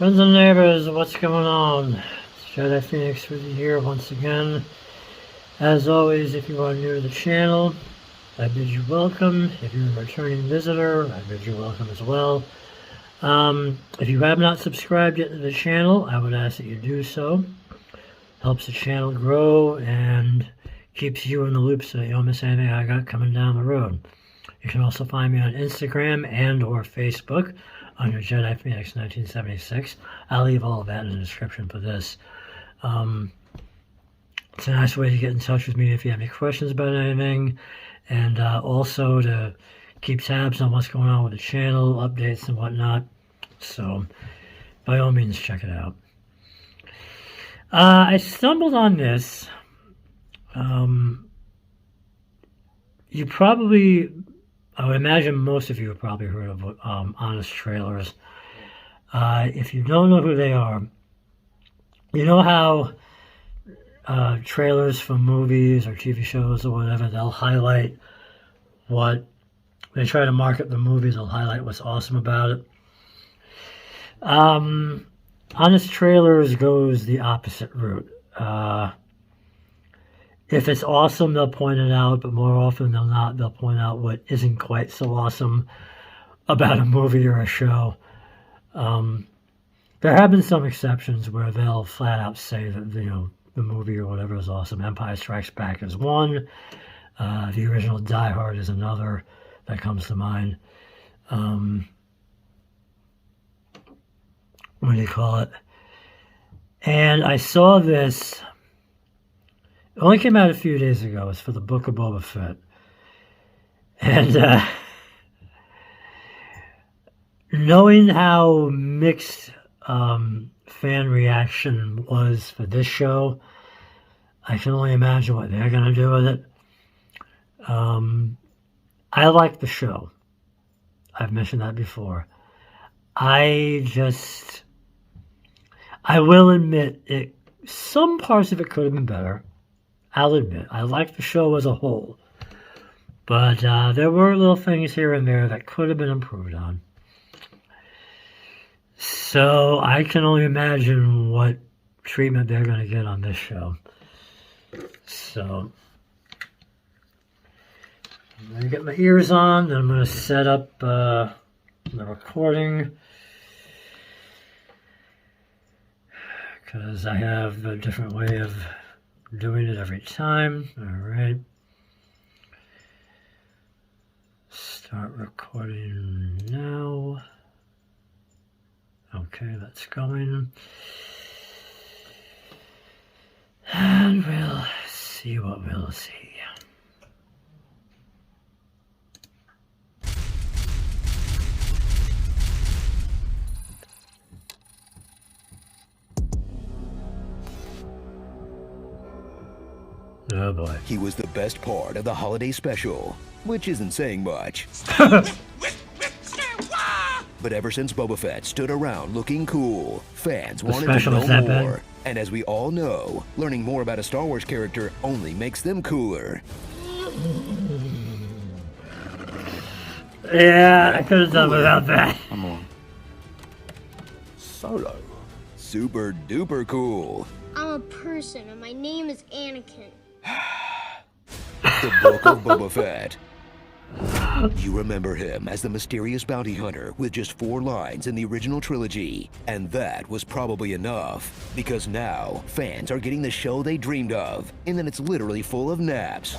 Friends and neighbors, what's going on? It's Jedi Phoenix with you here once again. As always, if you are new to the channel, I bid you welcome. If you're a returning visitor, I bid you welcome as well. If you have not subscribed yet to the channel, I would ask that you do so. Helps the channel grow and keeps you in the loop so that you don't miss anything I got coming down the road. You can also find me on Instagram and or Facebook under Jedi Phoenix 1976. I'll leave all of that in the description for this. It's a nice way to get in touch with me if you have any questions about anything, and also to keep tabs on what's going on with the channel, updates and whatnot. So, by all means, check it out. I stumbled on this. You probably, I would imagine most of you have probably heard of Honest Trailers. If you don't know who they are, you know how trailers for movies or TV shows or whatever, they'll highlight what, they try to market the movies, they'll highlight what's awesome about it. Honest Trailers goes the opposite route. If it's awesome, they'll point it out, but more often than not, they'll point out what isn't quite so awesome about a movie or a show. There have been some exceptions where they'll flat out say that, you know, the movie or whatever is awesome. Empire Strikes Back is one. The original Die Hard is another that comes to mind. What do you call it? And I saw this. It only came out a few days ago. It's for the Book of Boba Fett. And knowing how mixed fan reaction was for this show, I can only imagine what they're going to do with it. I like the show. I've mentioned that before. I will admit, some parts of it could have been better. I'll admit, I like the show as a whole. But there were little things here and there that could have been improved on. So I can only imagine what treatment they're going to get on this show. So I'm going to get my ears on, and I'm going to set up the recording. Because I have a different way of doing it every time. Alright. Start recording now. Okay, that's going. And we'll see what we'll see. Oh boy. He was the best part of the holiday special, which isn't saying much. But ever since Boba Fett stood around looking cool, fans wanted to know more. And as we all know, learning more about a Star Wars character only makes them cooler. Yeah, I could have done without that. Come on. Solo. Super duper cool. I'm a person and my name is Anakin. The Book of Boba Fett. You remember him as the mysterious bounty hunter with just 4 lines in the original trilogy, and that was probably enough, because now fans are getting the show they dreamed of, and then it's literally full of naps.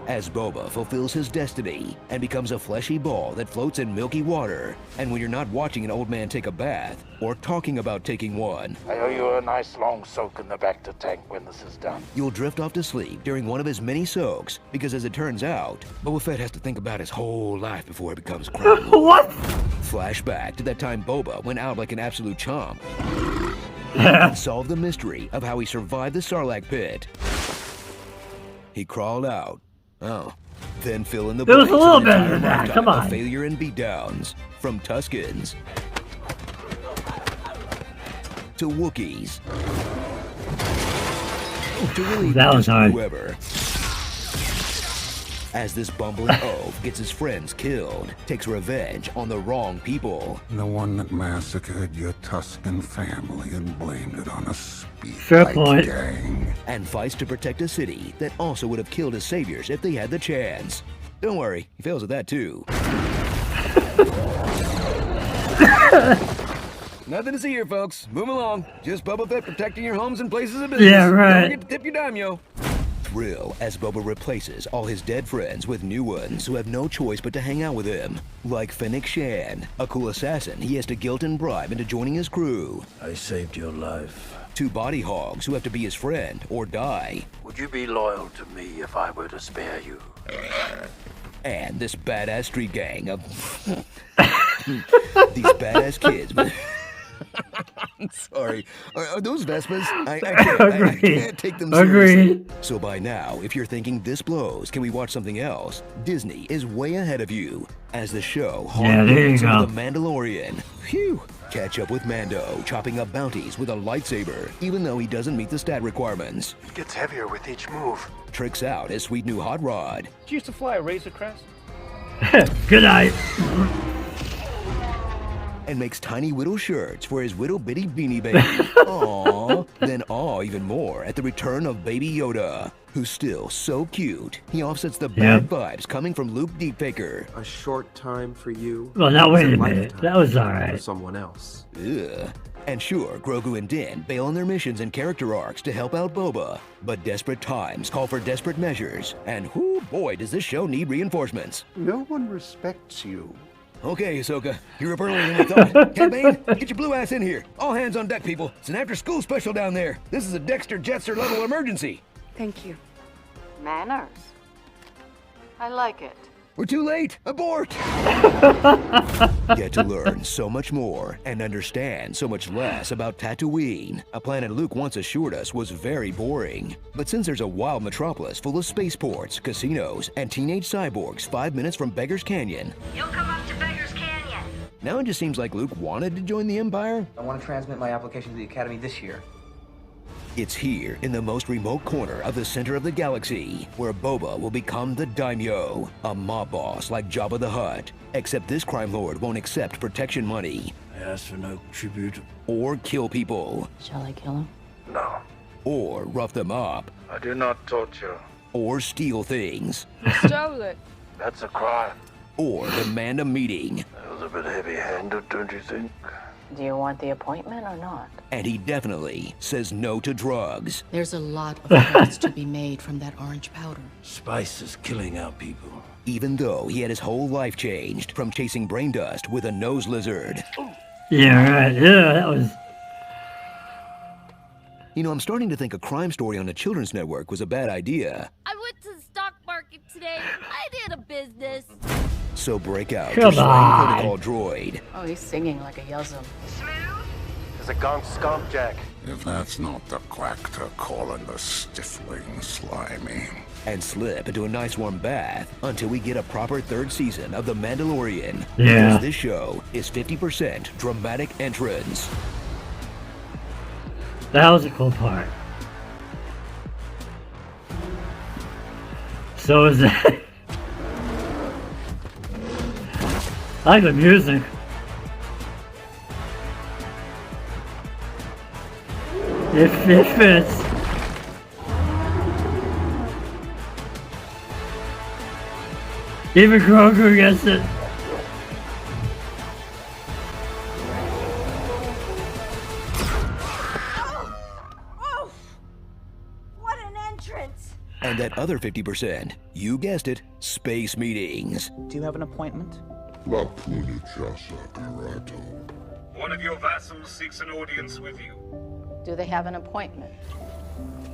As Boba fulfills his destiny and becomes a fleshy ball that floats in milky water, and when you're not watching an old man take a bath or talking about taking one, I owe you a nice long soak in the bacta tank when this is done. you'll drift off to sleep during one of his many soaks, because as it turns out, Boba Fett has to think about his whole life before it becomes crime. What? Flashback to that time Boba went out like an absolute chomp and solved the mystery of how he survived the Sarlacc pit. He crawled out. Oh, then fill in the It was blanks a little of an better entire than that, lifetime come of on. failure and beatdowns, from Tuskens to Wookiees to really That was just hard. whoever. as this bumbling oaf gets his friends killed, takes revenge on the wrong people. The one that massacred your Tuscan family and blamed it on a Fair speed point. gang. And fights to protect a city that also would have killed his saviors if they had the chance. Don't worry, he fails at that too. Nothing to see here, folks. Move along. Just Boba Fett protecting your homes and places of business. Yeah, right. Don't forget to tip your dime, yo. Thrill as Boba replaces all his dead friends with new ones who have no choice but to hang out with him. Like Fennec Shan, a cool assassin he has to guilt and bribe into joining his crew. I saved your life. 2 body hogs who have to be his friend or die. Would you be loyal to me if I were to spare you? And this badass street gang of these badass kids. I'm sorry. Are those Vespas? I can't take them seriously. Agreed. So by now, if you're thinking this blows, can we watch something else? Disney is way ahead of you as the show Yeah, there you go. The Mandalorian. Phew. Catch up with Mando, chopping up bounties with a lightsaber, even though he doesn't meet the stat requirements. It gets heavier with each move. Tricks out his sweet new hot rod. Did you used to fly a Razor Crest? Good night. And makes tiny whittle shirts for his whittle bitty beanie baby. Aww. Then aw even more at the return of Baby Yoda, who's still so cute. He offsets the bad vibes coming from Luke Deepfaker. A short time for you. Well, now wait is a minute. lifetime That was for alright. someone else. Ugh. And sure, Grogu and Din bail on their missions and character arcs to help out Boba. But desperate times call for desperate measures. And whoo boy, does this show need reinforcements. No one respects you. Okay, Ahsoka, you're up earlier than we thought. Cat Bane, get your blue ass in here. All hands on deck, people. It's an after-school special down there. This is a Dexter Jetster level emergency. Thank you. Manners. I like it. We're too late. Abort. Get to learn so much more and understand so much less about Tatooine, a planet Luke once assured us was very boring. But since there's a wild metropolis full of spaceports, casinos, and teenage cyborgs 5 minutes from Beggar's Canyon, You'll come up to Beggar's Canyon. now it just seems like Luke wanted to join the Empire. I want to transmit my application to the Academy this year. It's here in the most remote corner of the center of the galaxy where Boba will become the daimyo, a mob boss like Jabba the Hutt. Except this crime lord won't accept protection money I asked for no tribute. or kill people Shall I kill him? No. or rough them up I do not torture. or steal things Stole it. That's a crime. or demand a meeting. That was a bit heavy-handed, don't you think? Do you want the appointment or not? And he definitely says no to drugs. There's a lot of products to be made from that orange powder. Spice is killing our people. Even though he had his whole life changed from chasing brain dust with a nose lizard. Yeah, right. Yeah, that was. You know, I'm starting to think a crime story on a children's network was a bad idea. I went to the stock market today. I did a business. So break out Come your slang on. protocol droid. Oh, he's singing like a yuzum. It's a gonk skunk, Jack. If that's not the quack to calling the stifling slimy. And slip into a nice warm bath until we get a proper 3rd season of The Mandalorian. Yeah. Because this show is 50% dramatic entrance. That was a cool part. So is that. I like the music. It fits. Even Grogu gets it. Oh, what an entrance. And that other 50%, you guessed it, space meetings. Do you have an appointment? La Punichasa Karato. One of your vassals seeks an audience with you. Do they have an appointment?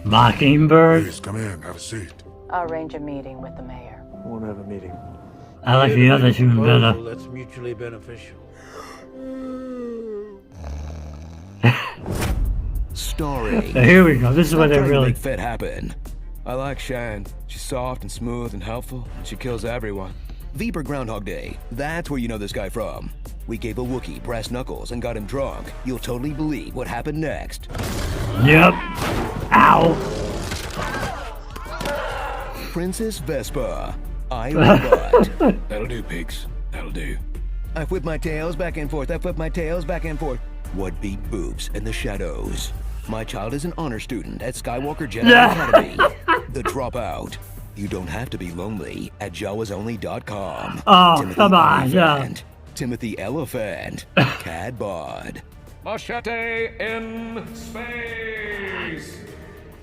Mockingbird. Please come in, have a seat. I'll arrange a meeting with the mayor. I want to have a meeting. I like the other two better. That's mutually beneficial. Starring. Here we go. This is where they Trying to really. make Fett happen. I like Shan. She's soft and smooth and helpful. She kills everyone. Viper Groundhog Day. That's where you know this guy from. We gave a Wookiee brass knuckles and got him drunk. You'll totally believe what happened next. Yep. Ow. Princess Vespa. I robot. That'll do, pigs. That'll do. I whip my tails back and forth. I whip my tails back and forth. What beat boobs in the shadows? My child is an honor student at Skywalker Jedi Academy. The Dropout. You don't have to be lonely at jawasonly.com. Oh, Timothy come on. Elephant. Timothy Elephant. Cad Bod. Machete in space.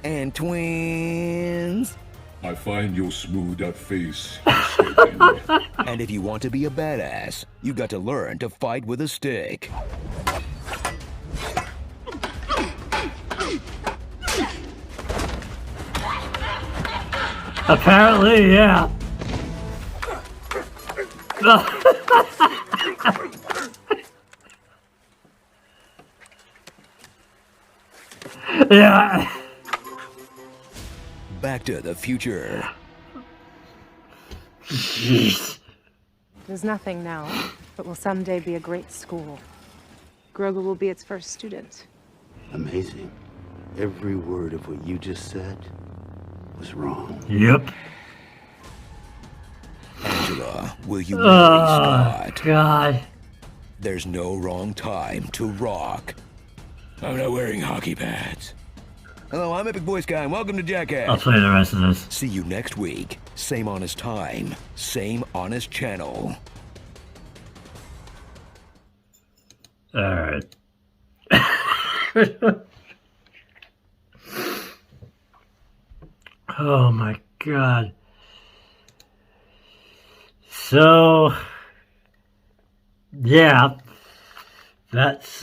And twins. I find your smoothed out face. And if you want to be a badass, you got to learn to fight with a stick. Apparently, yeah. Yeah. Back to the Future. Jeez. There's nothing now, but will someday be a great school. Grogu will be its first student. Amazing. Every word of what you just said was wrong. Yep. Angela, will you marry Scott? God. There's no wrong time to rock. I'm not wearing hockey pads. Hello, I'm Epic Boy Sky, and welcome to Jackass. I'll play the rest of this. See you next week. Same honest time, same honest channel. Alright. Oh my god. So, yeah, that's,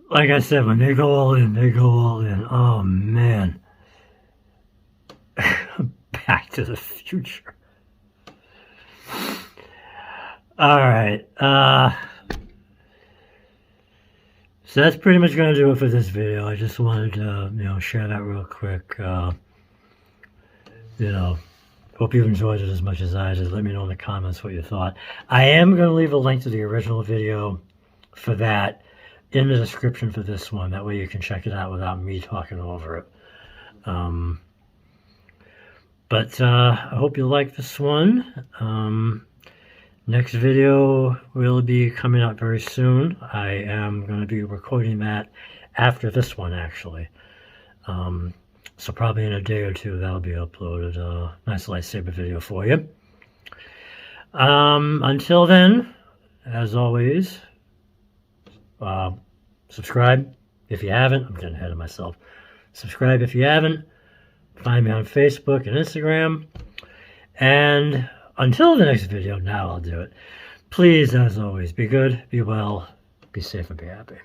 like I said, when they go all in, they go all in. Oh man. Back to the Future. Alright, so that's pretty much going to do it for this video. I just wanted to, share that real quick. Hope you enjoyed it as much as I did. Let me know in the comments what you thought. I am going to leave a link to the original video for that in the description for this one. That way you can check it out without me talking over it. But I hope you like this one. Next video will be coming out very soon. I am going to be recording that after this one, actually. So probably in a day or two, that'll be uploaded. Nice lightsaber video for you. Until then, as always, subscribe if you haven't. I'm getting ahead of myself. Subscribe if you haven't. Find me on Facebook and Instagram. And until the next video, now I'll do it. Please, as always, be good, be well, be safe, and be happy.